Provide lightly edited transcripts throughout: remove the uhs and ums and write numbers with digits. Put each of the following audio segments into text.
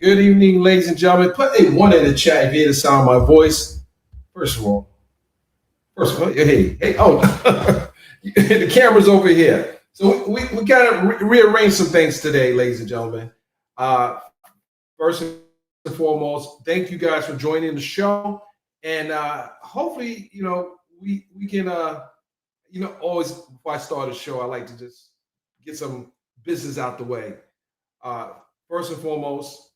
Good evening, ladies and gentlemen. Put a one in the chat if you hear the sound of my voice. First of all, hey, oh, the camera's over here. So we got to rearrange some things today, ladies and gentlemen. Uh, First and foremost, thank you guys for joining the show, and hopefully, we can, always before I start a show, I like to just get some business out the way. Uh, First and foremost,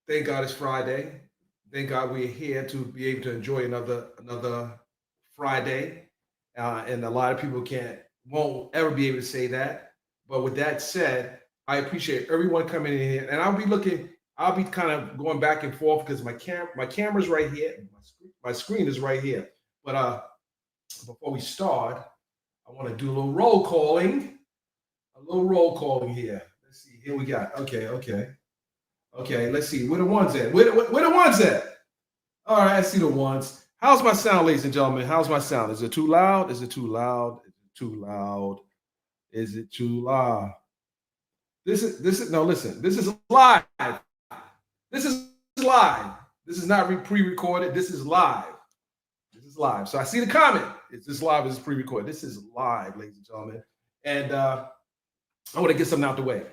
thank God it's Friday. Thank God we're here to be able to enjoy another Friday. And a lot of people won't ever be able to say that. But with that said, I appreciate everyone coming in here, and I'll be kind of going back and forth because my camera's right here, my screen is right here. But before we start, I want to do a little roll calling here. Let's see. Here we got. Okay, let's see. Where the ones at? Where the ones at? All right, I see the ones. How's my sound, ladies and gentlemen? How's my sound? Is it too loud? Is it too loud? Is it too loud? Is it too loud? This is no, listen. This is live. This is live. This is not pre-recorded. This is live. This is live. So I see the comment. Is this live? Is this pre-recorded? This is live, ladies and gentlemen. And I want to get something out the way.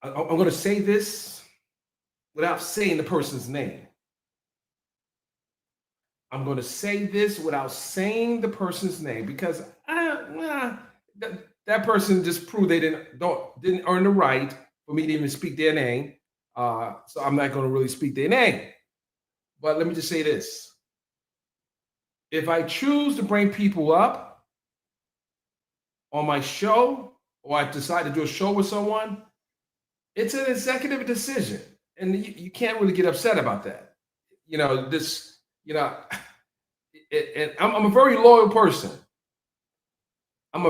I'm going to say this without saying the person's name. I'm going to say this without saying the person's name because that person just proved they didn't earn the right for me to even speak their name. So I'm not going to really speak their name. But let me just say this. If I choose to bring people up on my show, or I decide to do a show with someone, it's an executive decision, and you can't really get upset about that. And I'm a very loyal person. But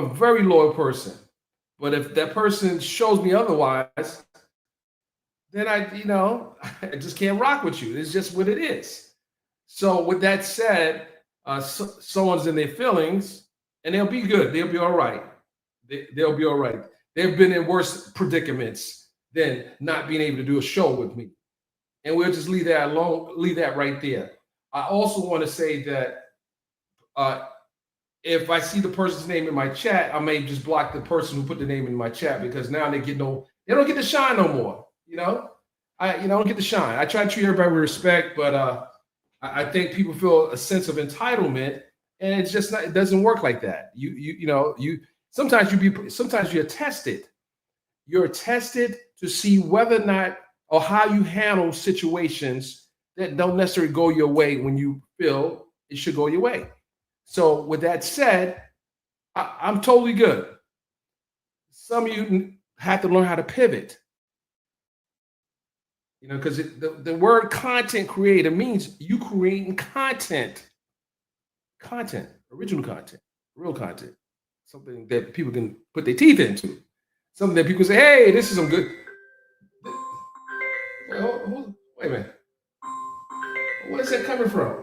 if that person shows me otherwise, then I just can't rock with you. It's just what it is. So with that said, someone's in their feelings, and they'll be good. They'll be all right. They'll be all right. They've been in worse predicaments than not being able to do a show with me. And we'll just leave that alone, leave that right there. I also want to say that if I see the person's name in my chat, I may just block the person who put the name in my chat because now they don't get to shine no more. I don't get to shine. I try to treat everybody with respect, but I think people feel a sense of entitlement, and it's just not. It doesn't work like that. Sometimes you're tested. You're tested to see whether or not or how you handle situations that don't necessarily go your way when you feel it should go your way. So with that said, I'm totally good. Some of you have to learn how to pivot. Because the word content creator means you creating content, original content, real content, something that people can put their teeth into. Something that people say, hey, this is some good. Wait a minute. Where is that coming from?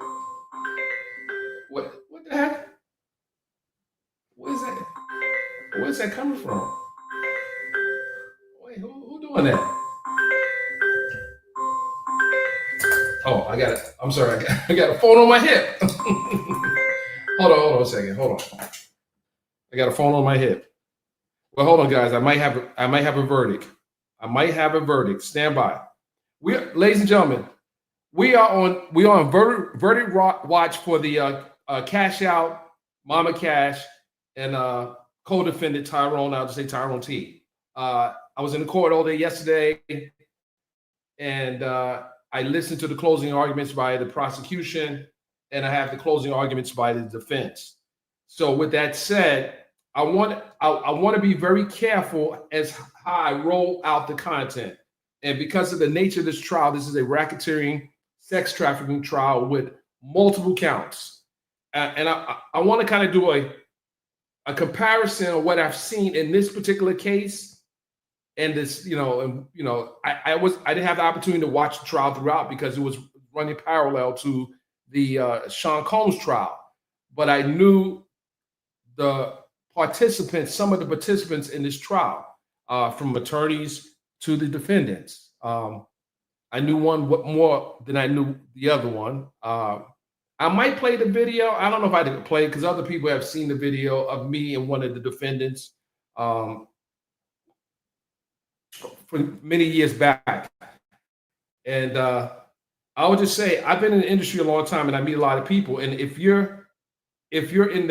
What the heck? Where's that coming from? Wait, who doing that? Oh, I got it. I'm sorry. I got a phone on my hip. Hold on a second. Hold on. I got a phone on my hip. Well, hold on, guys. I might have a verdict. Stand by. Ladies and gentlemen, we are on verdict watch for the Cash Out, Mama Cash, and co-defendant Tyrone. I'll just say Tyrone T. I was in the court all day yesterday, and I listened to the closing arguments by the prosecution, and I have the closing arguments by the defense. So with that said, I want to be very careful as how I roll out the content. And because of the nature of this trial, this is a racketeering, sex trafficking trial with multiple counts. And I want to kind of do a comparison of what I've seen in this particular case. And this, I didn't have the opportunity to watch the trial throughout because it was running parallel to the Sean Combs trial. But I knew some of the participants in this trial, from attorneys to the defendants. I knew one more than I knew the other one. I might play the video. I don't know if I did play it because other people have seen the video of me and one of the defendants for many years back. And I would just say I've been in the industry a long time, and I meet a lot of people. And if you're in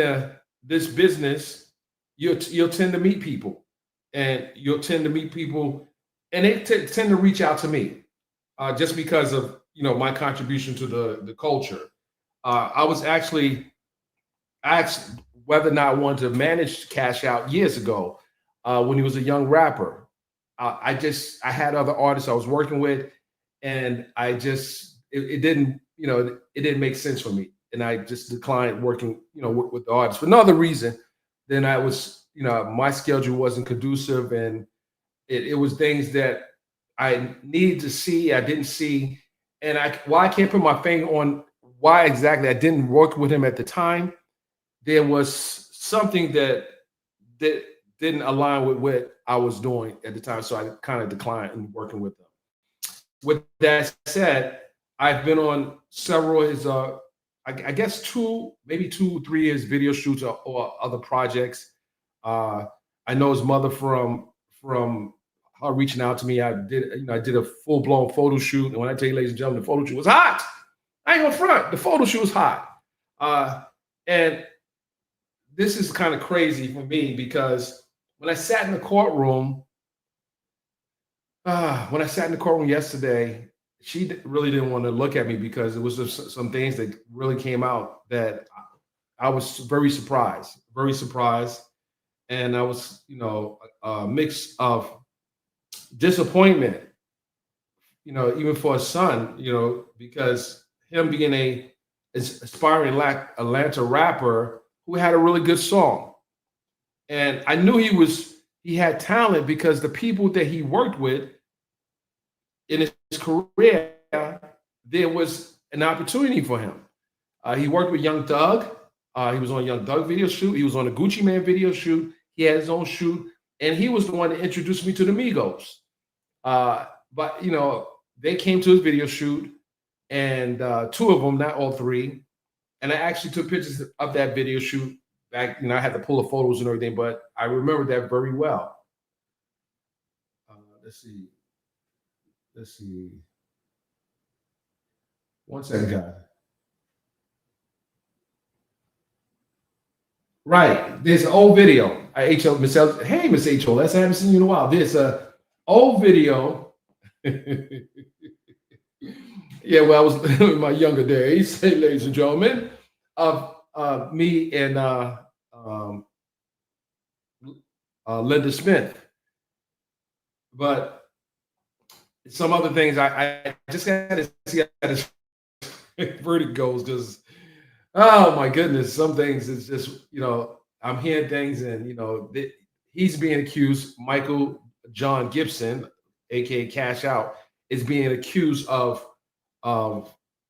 this business, you'll tend to meet people, and you'll tend to meet people, and they tend to reach out to me just because of my contribution to the culture. I was actually asked whether or not I wanted to manage Cash Out years ago when he was a young rapper. I had other artists I was working with, and it didn't make sense for me, and I just declined working with the artists for no other reason than I was my schedule wasn't conducive, and it was things that I needed to see I didn't see, and I can't put my finger on why exactly I didn't work with him at the time. There was something that didn't align with what I was doing at the time, so I kind of declined in working with them. With that said, I've been on several of his, I guess 2, maybe 2, 3 of his video shoots or other projects. I know his mother from her reaching out to me. I did a full blown photo shoot, and when I tell you, ladies and gentlemen, the photo shoot was hot. I ain't gonna front. The photo shoot was hot, and this is kind of crazy for me because when I sat in the courtroom. When I sat in the courtroom yesterday, she really didn't want to look at me because it was just some things that really came out that I was very surprised, and I was, a mix of disappointment, even for a son, because him being a aspiring Atlanta rapper who had a really good song, and I knew he had talent because the people that he worked with in his career, there was an opportunity for him. He worked with Young Thug. He was on a Young Thug video shoot. He was on a Gucci Man video shoot. He had his own shoot, and he was the one that introduced me to the Migos. But they came to his video shoot, and 2 of them, not all 3. And I actually took pictures of that video shoot back. I had to pull the photos and everything, but I remember that very well. Let's see. One second, guys. Right. There's an old video. Miss HOS, I haven't seen you in a while. There's a old video. Yeah, well, I was in my younger days, ladies and gentlemen, of me and Linda Smith. But some other things I just had to see how this verdict goes because, oh my goodness, some things it's just, I'm hearing things and, he's being accused, Michael John Gibson, aka Cash Out, is being accused of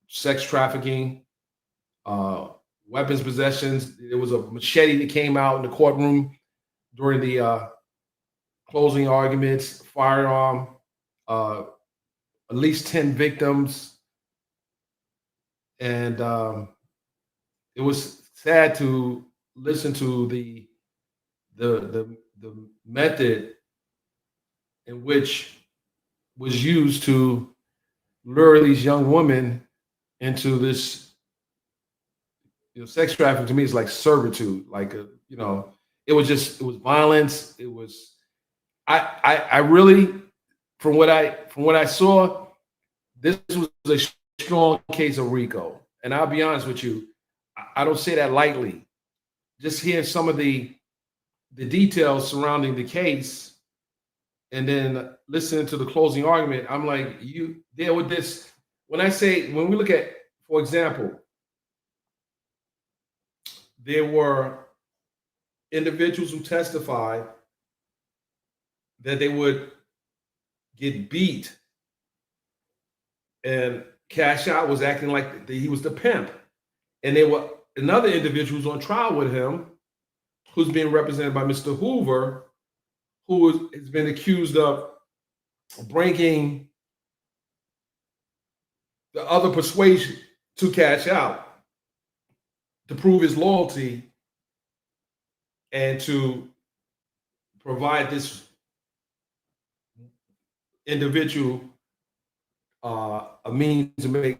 sex trafficking, weapons possessions. There was a machete that came out in the courtroom during the closing arguments, firearm, at least 10 victims. And it was sad to listen to the method in which was used to lure these young women into this, sex trafficking. To me is like servitude, it was violence. It was, I really, from what I saw, this was a strong case of Rico. And I'll be honest with you, I don't say that lightly. Just hearing some of the details surrounding the case, and then listening to the closing argument, I'm like, you deal with this. When we look at, for example, there were individuals who testified that they would get beat, and Cash Out was acting like he was the pimp. And there were another individual who's on trial with him, who's being represented by Mr. Hoover, who has been accused of bringing the other persuasion to cash out to prove his loyalty and to provide this individual a means to make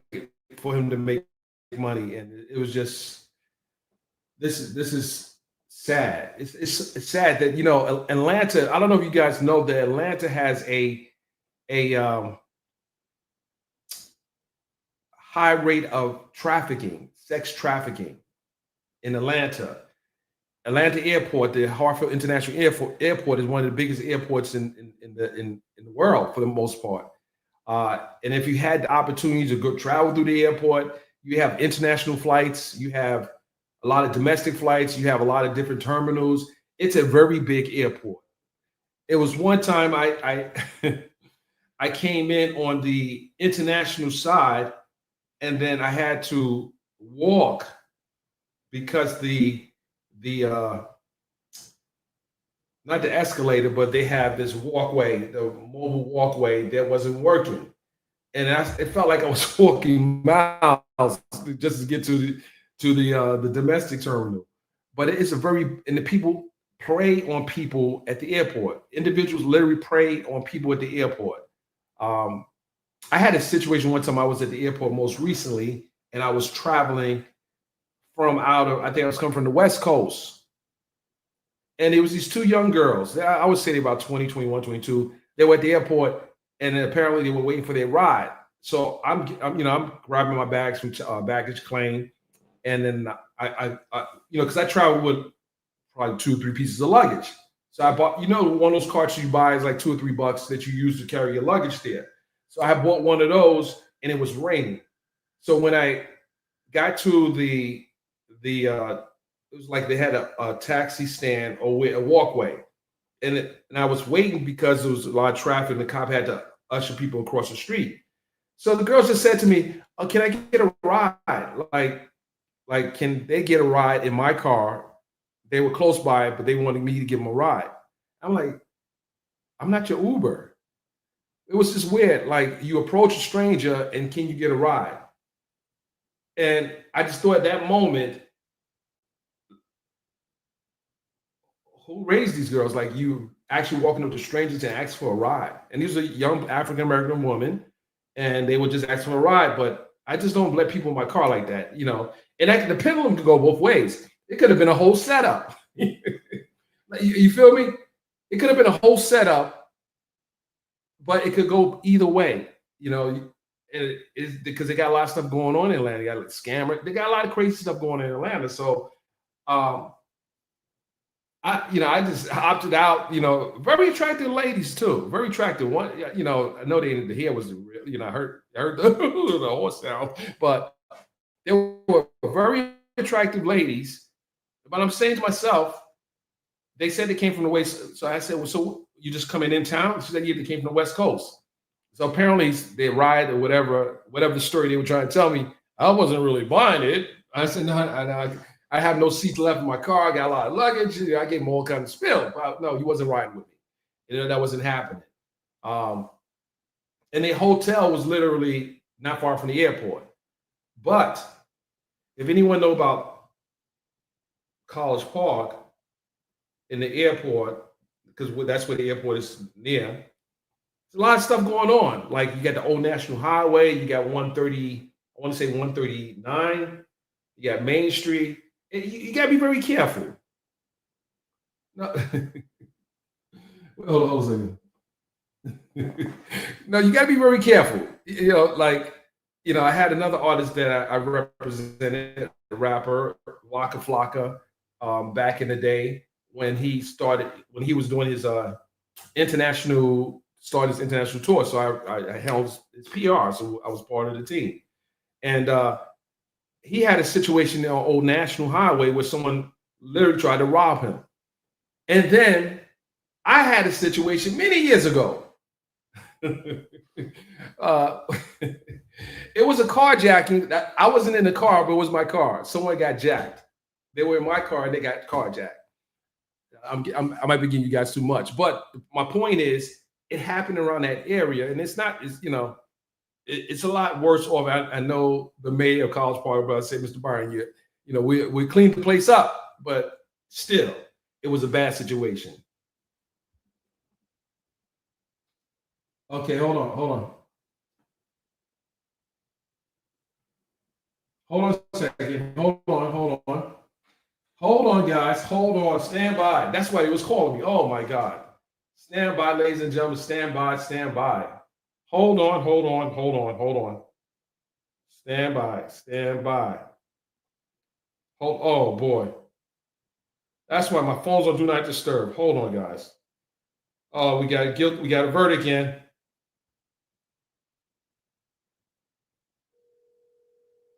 for him to make money. And it was just this is sad. It's sad that Atlanta. I don't know if you guys know that Atlanta has a high rate of trafficking, sex trafficking in Atlanta. Atlanta Airport, the Hartsfield International Airport, is one of the biggest airports in the world for the most part. And if you had the opportunity to go travel through the airport, you have international flights, you have a lot of domestic flights, you have a lot of different terminals. It's a very big airport. It was one time I I came in on the international side, and then I had to walk because the not the escalator, but they have this walkway, the mobile walkway that wasn't working, and it felt like I was walking miles just to get to the domestic terminal. But it's and the people prey on people at the airport. Individuals literally prey on people at the airport. Um, I had a situation one time. I was at the airport most recently, and I was traveling I think I was coming from the West Coast. And it was these two young girls. I would say they're about 20, 21, 22. They were at the airport, and apparently they were waiting for their ride. So I'm grabbing my bags from baggage claim, and then because I travel with probably 2 or 3 pieces of luggage. So I bought, one of those carts you buy is like $2 or $3 that you use to carry your luggage there. So I bought one of those, and it was raining. So when I got to it was like they had a taxi stand or a walkway, and I was waiting because there was a lot of traffic, and the cop had to usher people across the street. So the girls just said to me, "Oh, can I get a ride? Like, can they get a ride in my car?" They were close by, but they wanted me to give them a ride. I'm like, "I'm not your Uber." It was just weird. Like, you approach a stranger and can you get a ride? And I just thought at that moment, who raised these girls? Like, you actually walking up to strangers and ask for a ride. And these are young African American women, and they would just ask for a ride. But I just don't let people in my car like that, And the pendulum could go both ways. It could have been a whole setup. You feel me? It could have been a whole setup, but it could go either way, And it's because they got a lot of stuff going on in Atlanta. They got like scammer. They got a lot of crazy stuff going on in Atlanta. So, I just opted out. Very attractive ladies too. Very attractive one. I know the hair was real. I heard the horse sound, but they were very attractive ladies. But I'm saying to myself, they said they came from the West. So I said, well, so you just coming in town? She said, yeah, they came from the West Coast. So apparently they ride or whatever the story they were trying to tell me. I wasn't really buying it. I said, no, I have no seats left in my car. I got a lot of luggage. I gave them all kinds of spill. But no, he wasn't riding with me. That wasn't happening. And the hotel was literally not far from the airport. But if anyone know about College Park in the airport, because that's where the airport is near, there's a lot of stuff going on. Like, you got the old National Highway, you got 130, I want to say 139, you got Main Street. You got to be very careful. No, hold on a second. No, you got to be very careful. I had another artist that I represented, a rapper, Waka Flocka, back in the day when he was doing his international tour. So I held his PR, so I was part of the team. And he had a situation on Old National Highway where someone literally tried to rob him. And then I had a situation many years ago. It was a carjacking. I wasn't in the car, but it was my car. Someone got jacked. They were in my car and they got carjacked. I might be giving you guys too much, but my point is, it happened around that area, and it's not, it's, it's a lot worse off. I know the mayor of College Park, but I say, Mr. Byron, we cleaned the place up, but still, it was a bad situation. Okay, hold on a second, hold on, guys, hold on, stand by. That's why he was calling me. Oh my God, stand by, ladies and gentlemen, stand by, stand by. Hold on, hold on. Stand by, stand by. Hold. Oh boy, that's why my phone's on do not disturb. Hold on, guys. Oh, we got a guilt. We got a verdict in.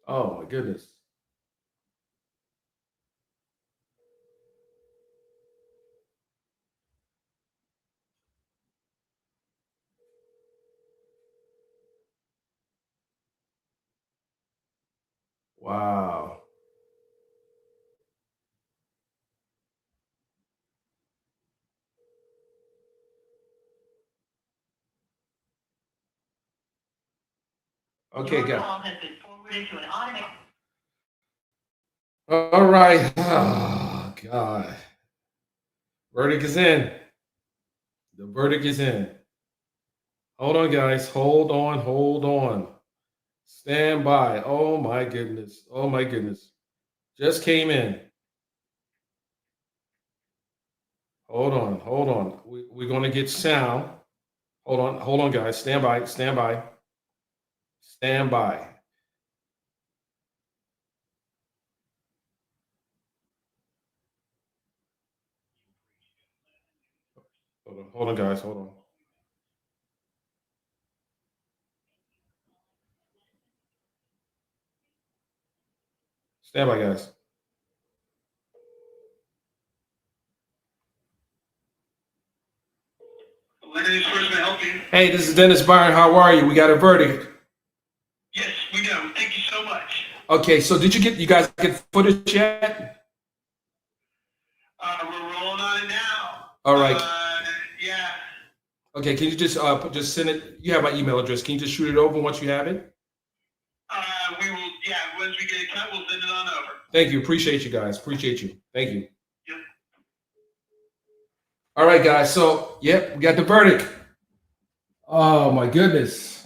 Oh my goodness. Wow. Okay, Your guys. call has been forwarded to an automated. All right. Oh God. Verdict is in. The verdict is in. Hold on, guys. Hold on. Hold on. Stand by. Oh my goodness. Oh my goodness. Just came in. Hold on. Hold on. We're going to get sound. Hold on. Hold on, guys. Stand by. Stand by. Stand by. Hold on, guys. Hold on. Stand by, guys. Lennon first may help you. Hey, this is Dennis Byron. How are you? We got a verdict. Yes, we do. Thank you so much. Okay, so did you guys get footage yet? We're rolling on it now. All right. Yeah. Okay, can you just send it? You have my email address. Can you just shoot it over once you have it? We will. Yeah. Once we get it cut, we'll send it on over. Thank you. Appreciate you guys. Appreciate you. Thank you. Yep. All right, guys. So, yep, we got the verdict. Oh my goodness.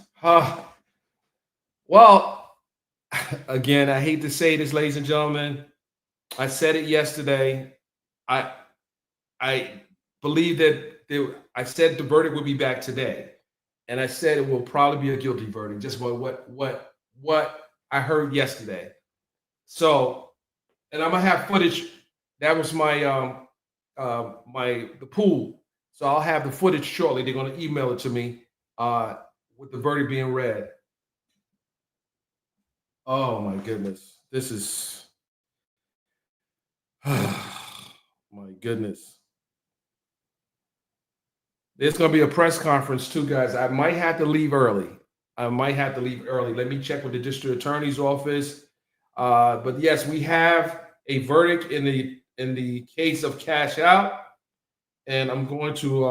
Well, again, I hate to say this, ladies and gentlemen. I said it yesterday. I I believe that I said the verdict would be back today, and I said it will probably be a guilty verdict. Just what I heard yesterday. So, and I'm gonna have footage. That was my the pool. So I'll have the footage shortly. They're gonna email it to me with the verdict being read. Oh my goodness, this is my goodness. There's going to be a press conference too, guys. I might have to leave early. Let me check with the district attorney's office. But yes, we have a verdict in the case of cash out, and I'm going to.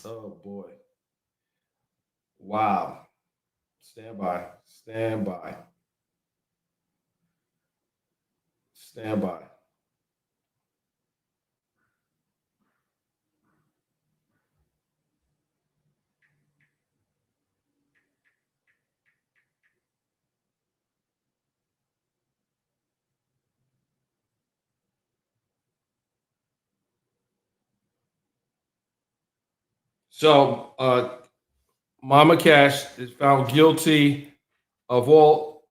Oh boy! Wow! Stand by. Stand by. Stand by. So, Mama Cash is found guilty of all.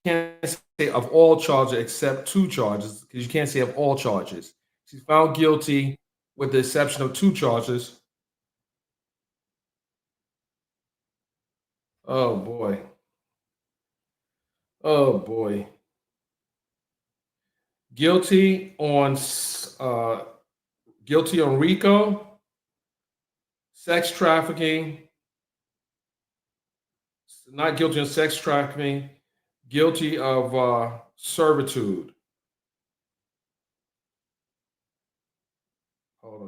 Can't say of all charges except two charges because you can't say of all charges. She's found guilty with the exception of two charges. Oh boy. Oh boy. Guilty on uh, guilty on Rico, sex trafficking. Not guilty on sex trafficking. Guilty of servitude. Hold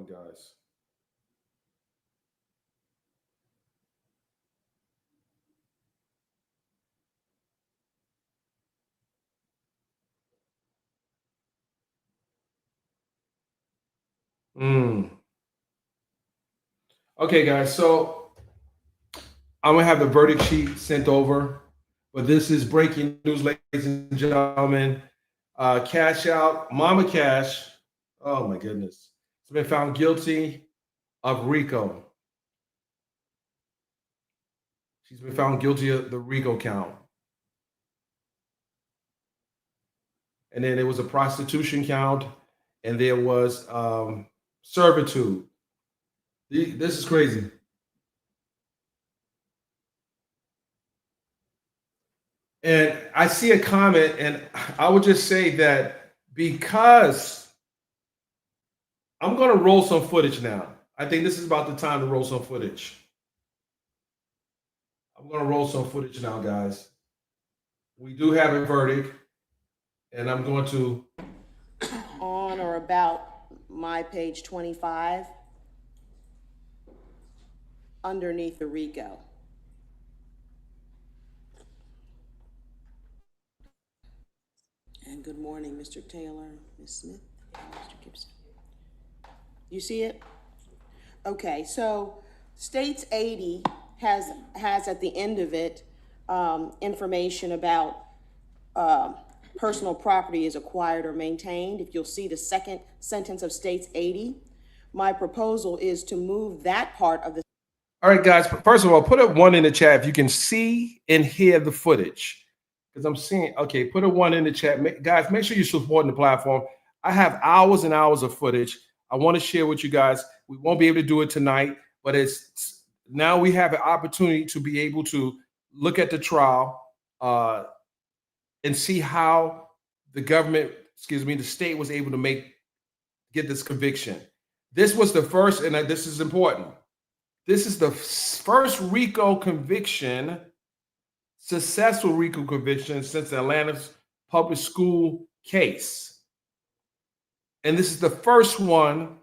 Okay, guys. So I'm gonna have the verdict sheet sent over, but this is breaking news, ladies and gentlemen. Cash out, Mama Cash. Oh my goodness, has been found guilty of Rico. She's been found guilty of the Rico count, and then there was a prostitution count, and there was servitude. This is crazy. And I see a comment, and I would just say that because I'm going to roll some footage now. I think this is about the time to roll some footage. I'm going to roll some footage now, guys. We do have a verdict, and I'm going to. On or about my page 25, underneath the Rico. And good morning, Mr. Taylor, Ms. Smith, and Mr. Gibson. You see it? Okay, so States 80 has at the end of it information about personal property is acquired or maintained. If you'll see the second sentence of States 80, my proposal is to move that part of the. All right, guys. First of all, put a 1 in the chat if you can see and hear the footage, because I'm seeing. Okay, put a 1 in the chat, guys. Make sure you're supporting the platform. I have hours and hours of footage I want to share with you guys. We won't be able to do it tonight, but it's now we have an opportunity to be able to look at the trial and see how the government, the state was able to get this conviction. This was the first, and this is important. This is the first RICO conviction, successful RICO conviction since Atlanta's public school case. And this is the first one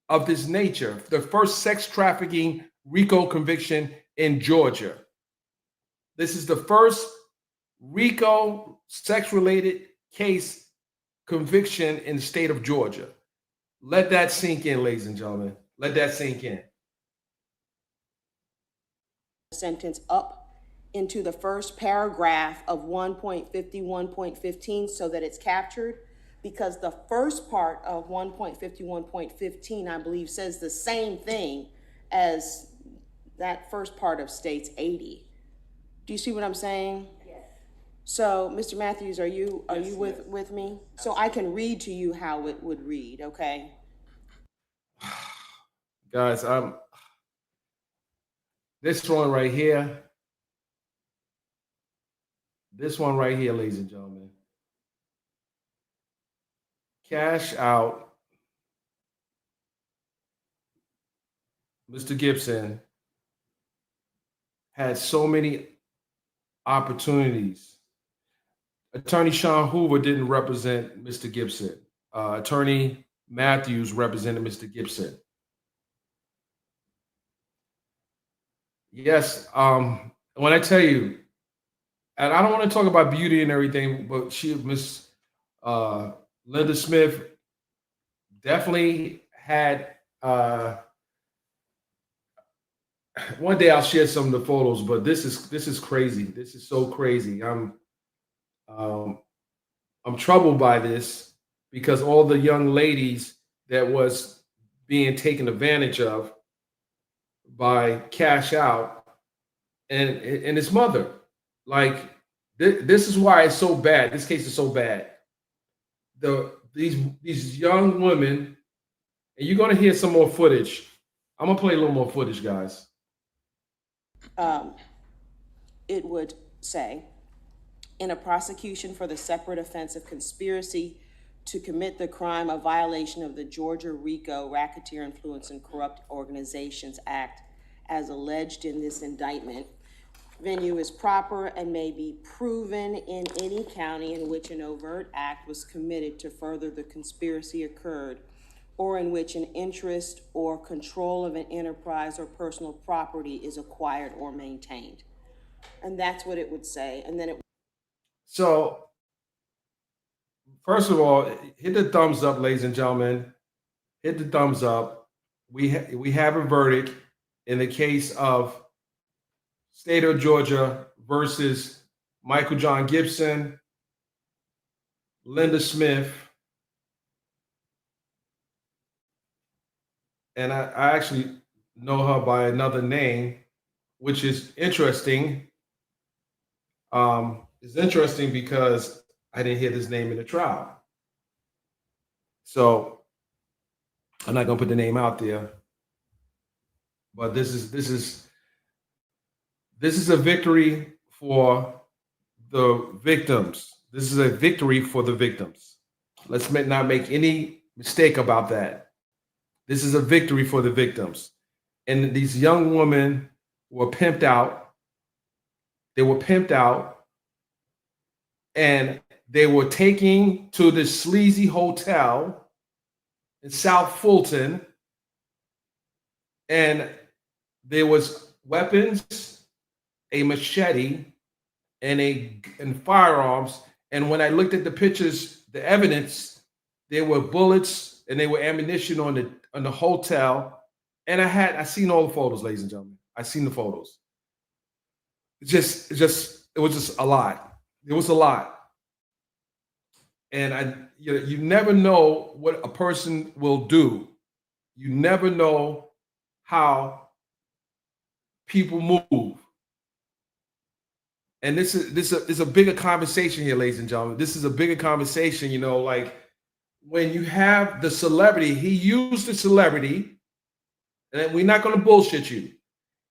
of this nature, the first sex trafficking RICO conviction in Georgia. This is the first RICO sex-related case conviction in the state of Georgia. Let that sink in, ladies and gentlemen. Let that sink in. Sentence up into the first paragraph of 1.51.15 so that it's captured, because the first part of 1.51.15, I believe, says the same thing as that first part of States 80. Do you see what I'm saying? Yes. So, Mr. Matthews, are you with me? So I can read to you how it would read, okay? Guys, this one right here, ladies and gentlemen. Cash out, Mr. Gibson had so many opportunities. Attorney Sean Hoover didn't represent Mr. Gibson. Attorney Matthews represented Mr. Gibson. Yes, when I tell you, and I don't want to talk about beauty and everything, but Miss Linda Smith definitely had. One day I'll share some of the photos, but this is crazy. This is so crazy. I'm troubled by this because all the young ladies that was being taken advantage of by Cash Out and his mother. Like this is why it's so bad. This case is so bad. These young women, and you're gonna hear some more footage. I'm gonna play a little more footage, guys. It would say, in a prosecution for the separate offense of conspiracy to commit the crime of violation of the Georgia RICO Racketeer Influence and Corrupt Organizations Act, as alleged in this indictment, venue is proper and may be proven in any county in which an overt act was committed to further the conspiracy occurred, or in which an interest or control of an enterprise or personal property is acquired or maintained. And that's what it would say. And then So, first of all, hit the thumbs up, ladies and gentlemen. hit the thumbs up. We have a verdict in the case of State of Georgia versus Michael John Gibson, Linda Smith, and I actually know her by another name, which is interesting. It's interesting because I didn't hear this name in the trial. So I'm not gonna put the name out there, but this is a victory for the victims. This is a victory for the victims. Let's not make any mistake about that. This is a victory for the victims. And these young women were pimped out. They were pimped out, and they were taken to this sleazy hotel in South Fulton, and there was weapons, a machete, and firearms. And when I looked at the pictures, the evidence, there were bullets and there were ammunition on the hotel. And I seen all the photos, ladies and gentlemen. I seen the photos. It was just a lot. It was a lot. And you never know what a person will do. You never know how people move. And this is a bigger conversation here, ladies and gentlemen. This is a bigger conversation, like when you have the celebrity, he used the celebrity, and we're not going to bullshit you.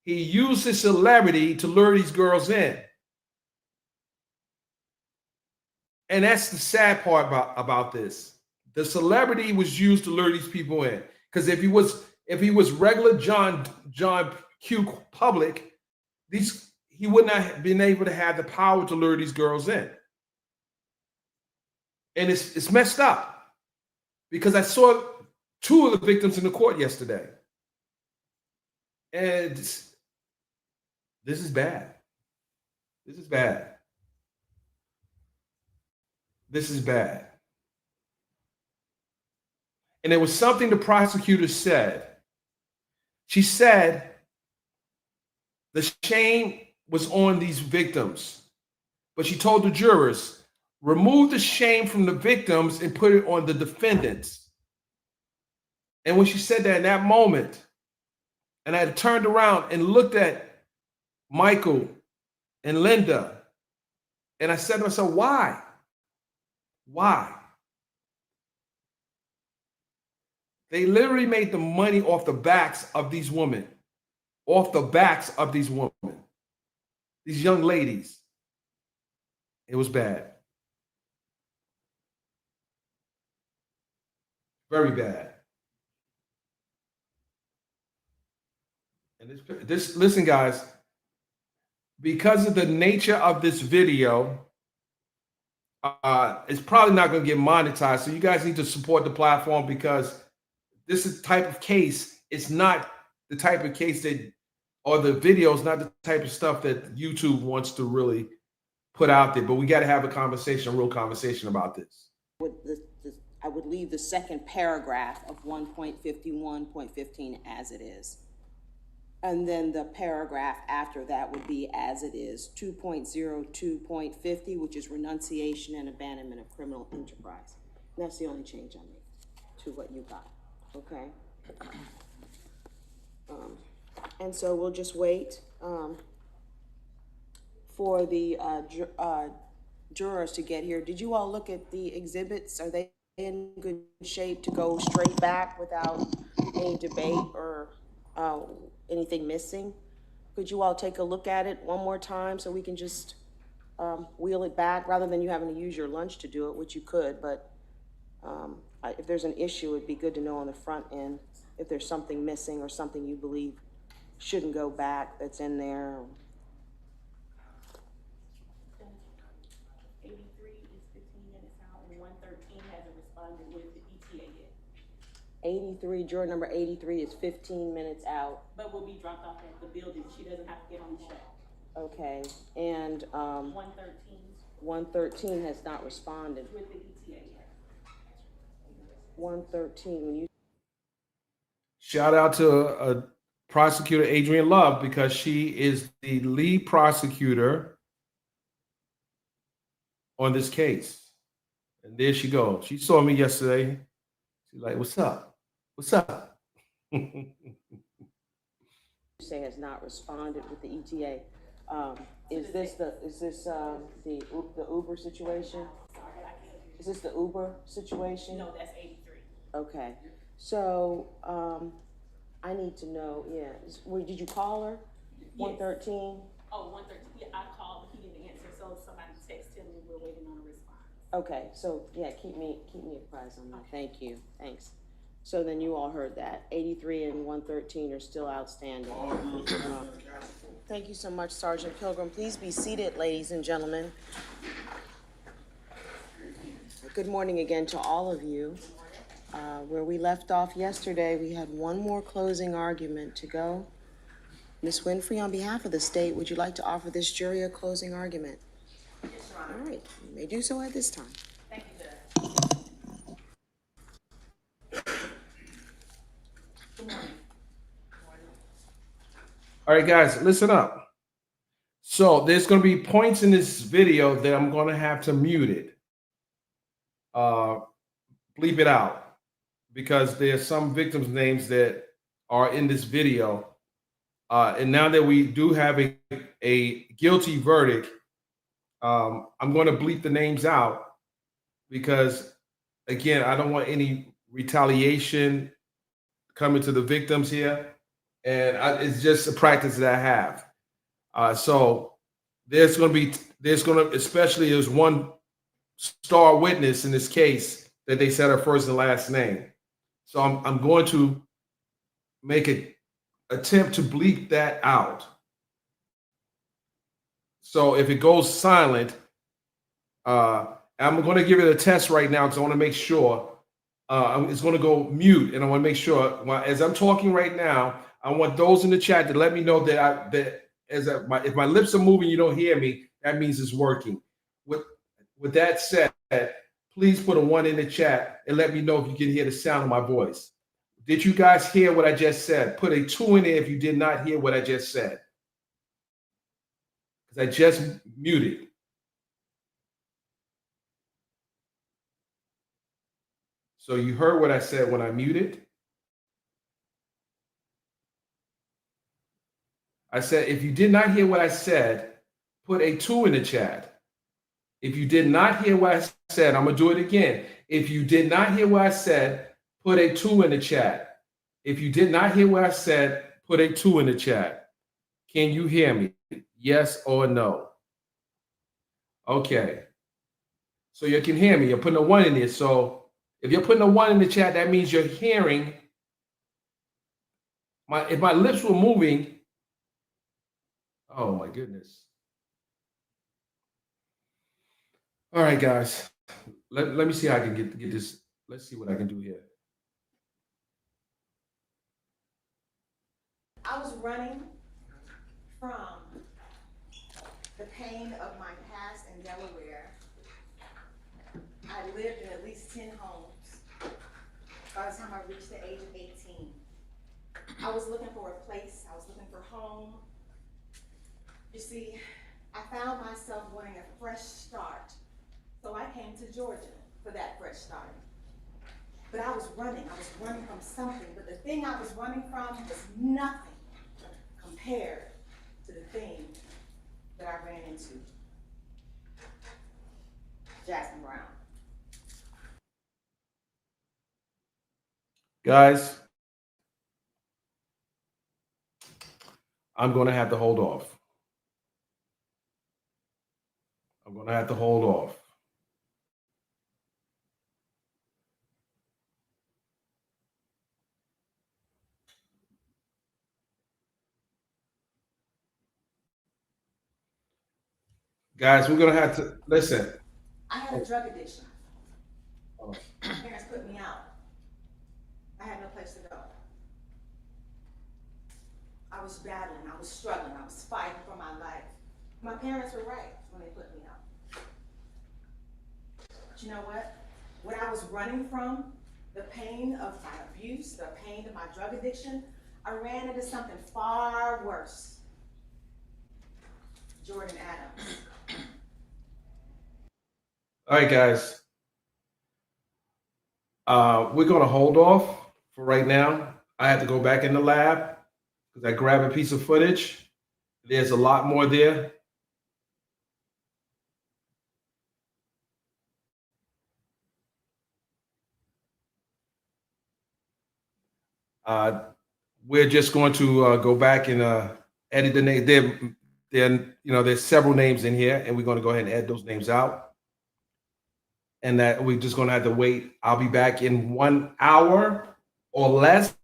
He used the celebrity to lure these girls in. And that's the sad part about this. The celebrity was used to lure these people in. Because if he was regular John Q. Public, he would not have been able to have the power to lure these girls in. And it's messed up, because I saw two of the victims in the court yesterday. And this is bad. This is bad. This is bad. And there was something the prosecutor said. She said the shame was on these victims, but she told the jurors, remove the shame from the victims and put it on the defendants. And when she said that, in that moment, and I turned around and looked at Michael and Linda, and I said to myself, why? Why? They literally made the money off the backs of these women, these young ladies. It was bad. Very bad. And this listen, guys, because of the nature of this video, it's probably not going to get monetized. So you guys need to support the platform, because this is type of case. It's not the type of case or the video is not the type of stuff that YouTube wants to really put out there. But we got to have a real conversation about this. I would leave the second paragraph of 1.51.15 as it is. And then the paragraph after that would be as it is, 2.02.50, which is renunciation and abandonment of criminal enterprise. And that's the only change I made to what you got, okay? And so we'll just wait for the jurors to get here. Did you all look at the exhibits? Are they in good shape to go straight back without any debate or anything missing? Could you all take a look at it one more time so we can just wheel it back, rather than you having to use your lunch to do it, which you could, but if there's an issue, it'd be good to know on the front end if there's something missing or something you believe shouldn't go back that's in there. 83 is 15 minutes out, and 113 hasn't responded with the ETA yet. 83, juror number 83 is 15 minutes out. But will be dropped off at the building. She doesn't have to get on the show. Okay, and 113 has not responded. With the ETA yet. 113, when you shout out to prosecutor Adrian Love because she is the lead prosecutor on this case. And there she goes. She saw me yesterday. She's like, "What's up? What's up?" Say has not responded with the ETA. Is this the Uber situation? Is this the Uber situation? No, that's 83. Okay, so, I need to know, yeah, did you call her? Yes. 113? Oh, 113, yeah, I called, but he didn't answer, so somebody texted him and we're waiting on a response. Okay, so, yeah, keep me apprised on that, thank you, thanks. So then you all heard that, 83 and 113 are still outstanding. Thank you so much, Sergeant Pilgrim. Please be seated, ladies and gentlemen. Good morning again to all of you. Where we left off yesterday, we had one more closing argument to go. Ms. Winfrey, on behalf of the state, would you like to offer this jury a closing argument? Yes, Your Honor. All right, you may do so at this time. Thank you, Judge. Good morning. All right, guys, listen up. So there's going to be points in this video that I'm going to have to mute it. Bleep it out because there's some victims' names that are in this video. And now that we do have a guilty verdict, I'm going to bleep the names out because, again, I don't want any retaliation coming to the victims here. And it's just a practice that I have. So there's going to, especially there's one star witness in this case that they said her first and last name. So I'm going to make an attempt to bleep that out. So if it goes silent, I'm going to give it a test right now because I want to make sure it's going to go mute, and I want to make sure as I'm talking right now, I want those in the chat to let me know that if my lips are moving, you don't hear me, that means it's working. With that said, please put a 1 in the chat and let me know if you can hear the sound of my voice. Did you guys hear what I just said? Put a 2 in there if you did not hear what I just said. Because I just muted. So you heard what I said when I muted. I said, if you did not hear what I said, put a 2 in the chat. If you did not hear what I said, I'm going to do it again. If you did not hear what I said, put a 2 in the chat. If you did not hear what I said, put a 2 in the chat. Can you hear me? Yes or no? Okay. So you can hear me. You're putting a 1 in there. So if you're putting a 1 in the chat, that means you're hearing. If my lips were moving, oh my goodness. All right, guys. Let me see how I can get this. Let's see what I can do here. I was running from the pain of my past in Delaware. I lived in at least 10 homes by the time I reached the age of 18. I was looking for a place, I was looking for home. You see, I found myself wanting a fresh start. So I came to Georgia for that fresh start. But I was running from something. But the thing I was running from was nothing compared to the thing that I ran into. Jasmine Brown. Guys, I'm going to have to hold off. I'm going to have to hold off. Guys, we're going to have to listen. I had a drug addiction. Oh. My parents put me out. I had no place to go. I was battling, I was struggling, I was fighting for my life. My parents were right when they put me out. But you know what? What I was running from, the pain of my abuse, the pain of my drug addiction, I ran into something far worse. Jordan Adams. All right, guys. We're going to hold off for right now. I have to go back in the lab because I grabbed a piece of footage. There's a lot more there. We're just going to go back and edit the name. There's several names in here, and we're going to go ahead and edit those names out. And that we're just going to have to wait. I'll be back in 1 hour or less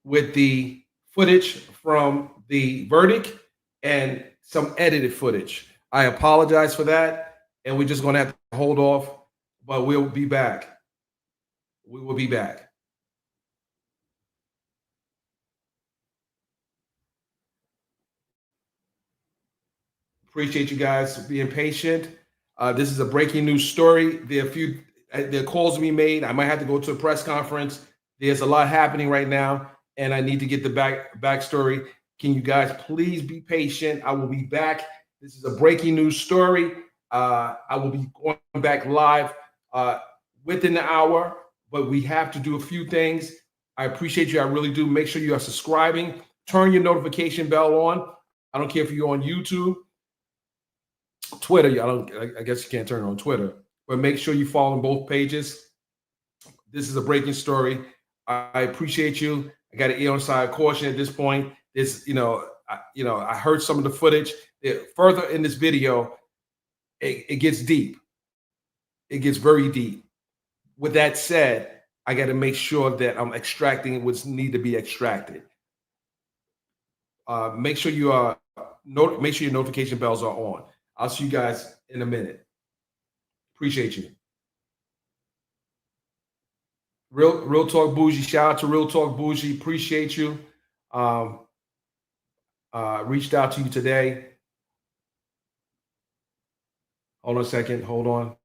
with the footage from the verdict and some edited footage. I apologize for that, and we're just going to have to hold off, but we'll be back. We will be back. Appreciate you guys being patient. This is a breaking news story. There are calls to be made. I might have to go to a press conference. There's a lot happening right now, and I need to get the backstory. Can you guys please be patient? I will be back. This is a breaking news story. I will be going back live within the hour, but we have to do a few things. I appreciate you. I really do. Make sure you are subscribing. Turn your notification bell on. I don't care if you're on YouTube, Twitter. I guess you can't turn it on Twitter, but make sure you follow both pages. This is a breaking story. I appreciate you. I got to err on side caution at this point. I heard some of the footage. Further in this video, it gets deep. It gets very deep. With that said, I got to make sure that I'm extracting what's need to be extracted. Make sure your notification bells are on. I'll see you guys in a minute. Appreciate you. Real Talk Bougie. Shout out to Real Talk Bougie. Appreciate you. Reached out to you today. Hold on a second. Hold on.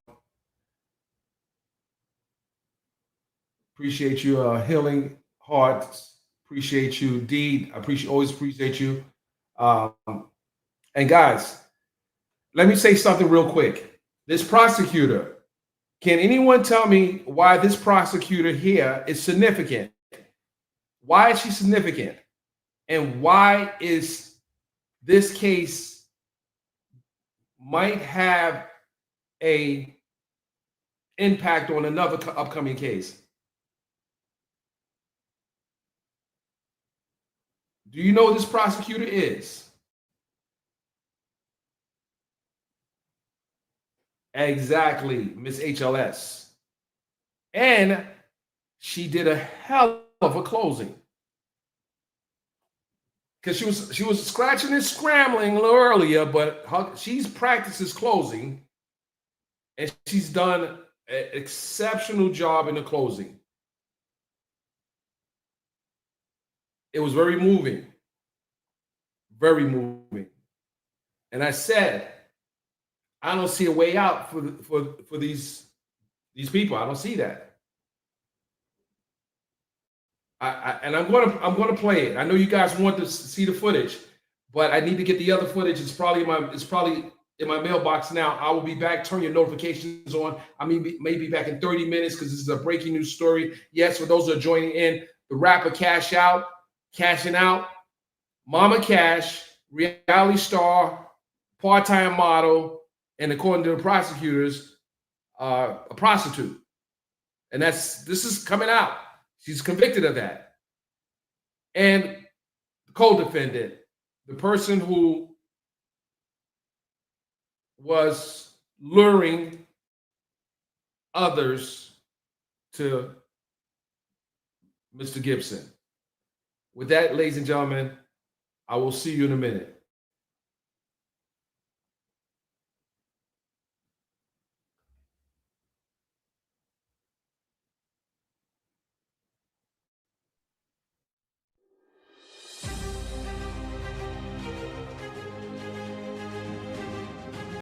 Appreciate you, Healing Hearts. Appreciate you, Deed. Always appreciate you. And guys, let me say something real quick. This prosecutor, can anyone tell me why this prosecutor here is significant? Why is she significant? And why is this case might have a impact on another upcoming case? Do you know who this prosecutor is? Exactly, Miss HLS. And she did a hell of a closing. Because she was scratching and scrambling a little earlier, but she's practices closing, and she's done an exceptional job in the closing. It was very moving. Very moving. And I said, I don't see a way out for these people. I don't see that. And I'm gonna play it. I know you guys want to see the footage, but I need to get the other footage. It's probably in my mailbox now. I will be back. Turn your notifications on. I mean, maybe back in 30 minutes because this is a breaking news story. Yes, for those that are joining in, the rapper cashing out, Mama Cash, reality star, part-time model, and according to the prosecutors, a prostitute. And this is coming out. She's convicted of that. And the co-defendant, the person who was luring others to Mr. Gibson. With that, ladies and gentlemen, I will see you in a minute.